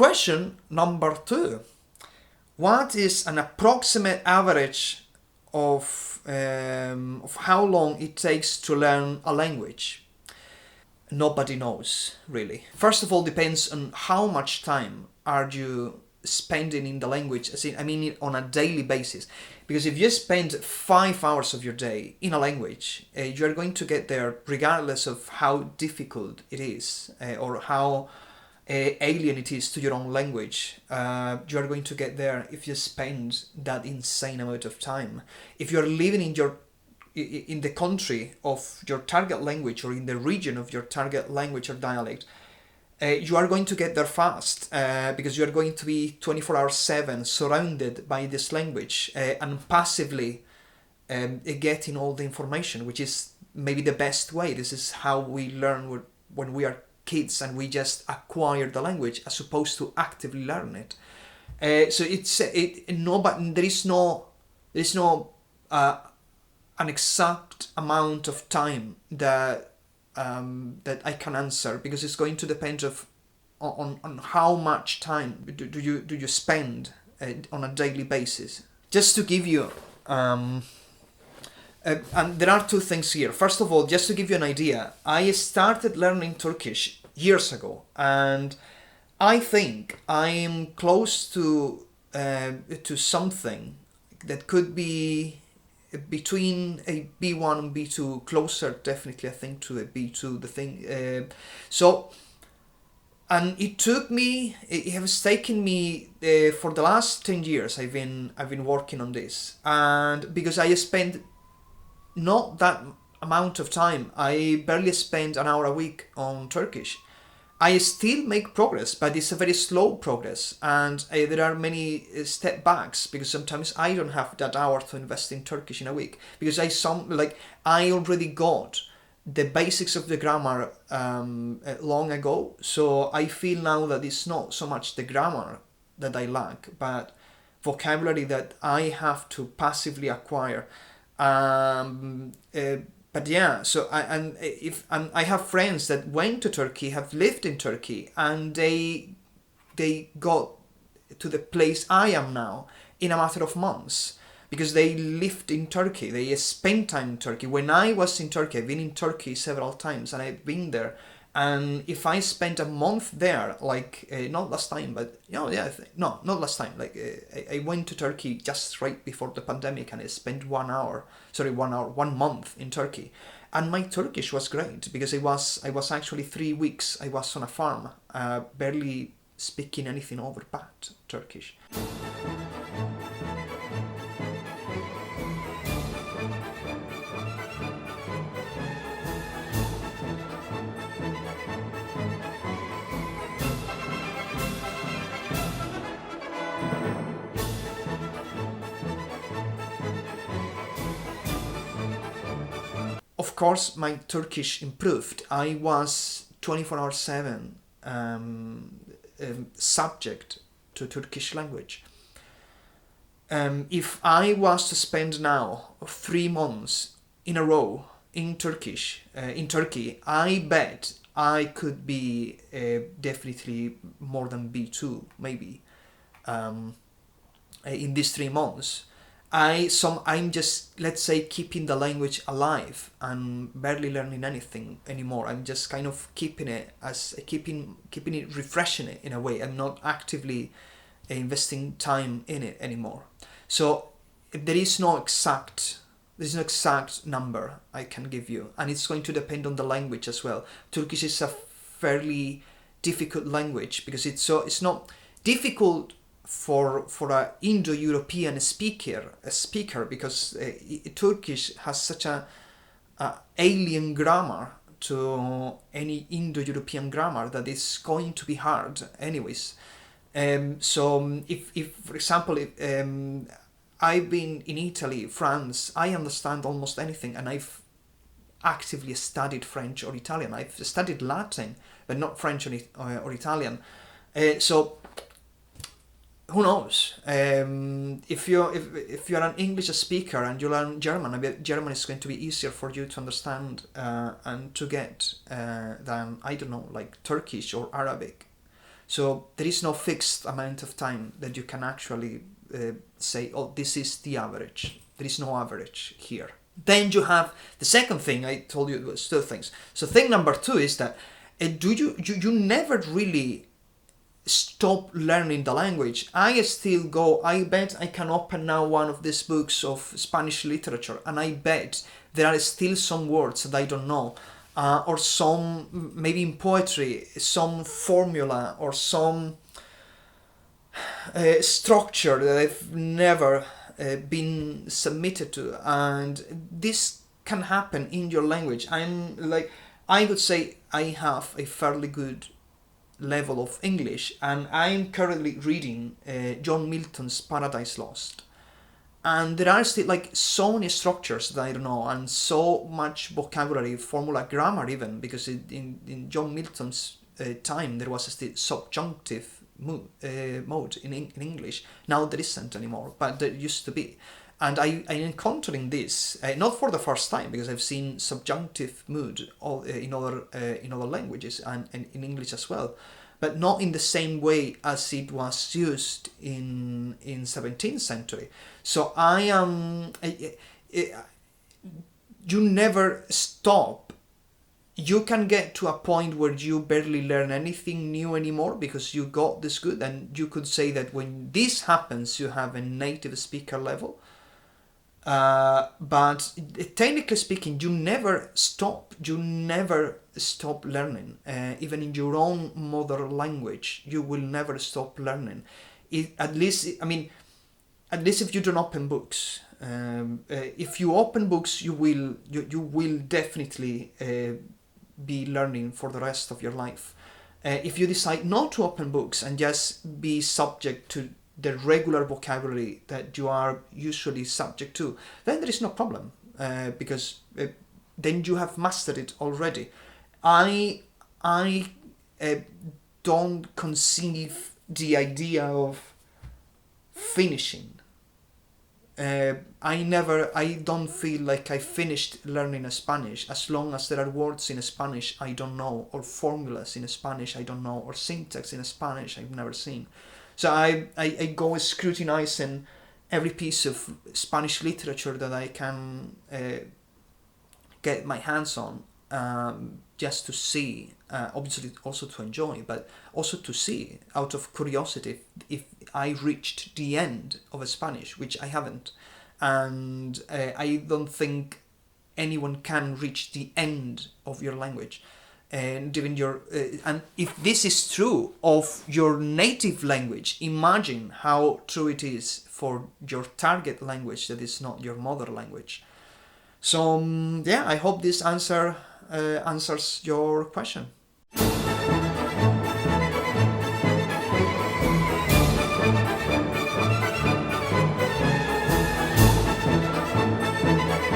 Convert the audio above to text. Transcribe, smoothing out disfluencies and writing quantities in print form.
Question number 2. What is an approximate average of how long it takes to learn a language? Nobody knows, really. First of all, depends on how much time are you spending in the language, on a daily basis. Because if you spend 5 hours of your day in a language, you are going to get there regardless of how difficult it is or how alien it is to your own language. You are going to get there if you spend that insane amount of time. If you're living in the country of your target language or in the region of your target language or dialect, you are going to get there fast because you are going to be 24 hours 7 surrounded by this language and passively getting all the information, which is maybe the best way. This is how we learn when we are kids, and we just acquire the language as opposed to actively learn it. So there is no an exact amount of time that I can answer, because it's going to depend on how much time do you spend on a daily basis. Just to give you and there are 2 things here. First of all, just to give you an idea, I started learning Turkish years ago, and I think I'm close to something that could be between a B1 and B2, closer definitely I think to a B2, the thing. And it has taken me for the last 10 years I've been working on this, and because I spend not that amount of time, I barely spend an hour a week on Turkish. I still make progress, but it's a very slow progress, and there are many step backs, because sometimes I don't have that hour to invest in Turkish in a week, because I already got the basics of the grammar long ago. So I feel now that it's not so much the grammar that I lack, but vocabulary that I have to passively acquire. But yeah, so I have friends that went to Turkey, have lived in Turkey, and they got to the place I am now in a matter of months, because they lived in Turkey, they spent time in Turkey. When I was in Turkey, I've been in Turkey several times, and I've been there. And if I spent a month there, not last time, but not last time. I went to Turkey just right before the pandemic, and I spent 1 month in Turkey, and my Turkish was great, because I was actually 3 weeks. I was on a farm, barely speaking anything over bad Turkish. Of course, my Turkish improved. I was 24 hours 7 subject to Turkish language. If I was to spend now 3 months in a row in Turkey, I bet I could be definitely more than B2, maybe, in these 3 months. I'm just, let's say, keeping the language alive and barely learning anything anymore. I'm just kind of keeping it, refreshing it in a way. I'm not actively investing time in it anymore. So there is no exact number I can give you, and it's going to depend on the language as well. Turkish is a fairly difficult language, because it's not difficult for a Indo-European speaker, because Turkish has such a alien grammar to any Indo-European grammar that is going to be hard anyways. So if for example, I've been in Italy, France, I understand almost anything, and I've actively studied French or Italian. I've studied Latin, but not French or Italian. So who knows? If you're an English speaker and you learn German, I bet German is going to be easier for you to understand and to get than, I don't know, like Turkish or Arabic. So there is no fixed amount of time that you can actually say, oh, this is the average. There is no average here. Then you have the second thing. I told you it was two things. So thing number two is that you never really stop learning the language. I still go, I bet I can open now one of these books of Spanish literature, and I bet there are still some words that I don't know, or some, maybe in poetry, some formula or some structure that I've never been submitted to, and this can happen in your language. I would say I have a fairly good level of English, and I'm currently reading John Milton's Paradise Lost, and there are still like so many structures that I don't know, and so much vocabulary, formula, grammar even, because in John Milton's time there was still subjunctive mode in English. Now there isn't anymore, but there used to be. And I'm encountering this not for the first time, because I've seen subjunctive mood in other languages and in English as well, but not in the same way as it was used in 17th century. So you never stop. You can get to a point where you barely learn anything new anymore because you got this good, and you could say that when this happens, you have a native speaker level. But technically speaking, you never stop. You never stop learning. Even in your own mother language, you will never stop learning. At least if you don't open books. If you open books, you will definitely be learning for the rest of your life. If you decide not to open books and just be subject to the regular vocabulary that you are usually subject to, then there is no problem, because then you have mastered it already. I don't conceive the idea of finishing. I don't feel like I finished learning Spanish as long as there are words in Spanish I don't know, or formulas in Spanish I don't know, or syntax in Spanish I've never seen. So I go scrutinizing every piece of Spanish literature that I can get my hands on, just to see, obviously also to enjoy, but also to see out of curiosity if I reached the end of Spanish, which I haven't. And I don't think anyone can reach the end of your language. And even and if this is true of your native language, imagine how true it is for your target language that is not your mother language. So I hope this answers your question.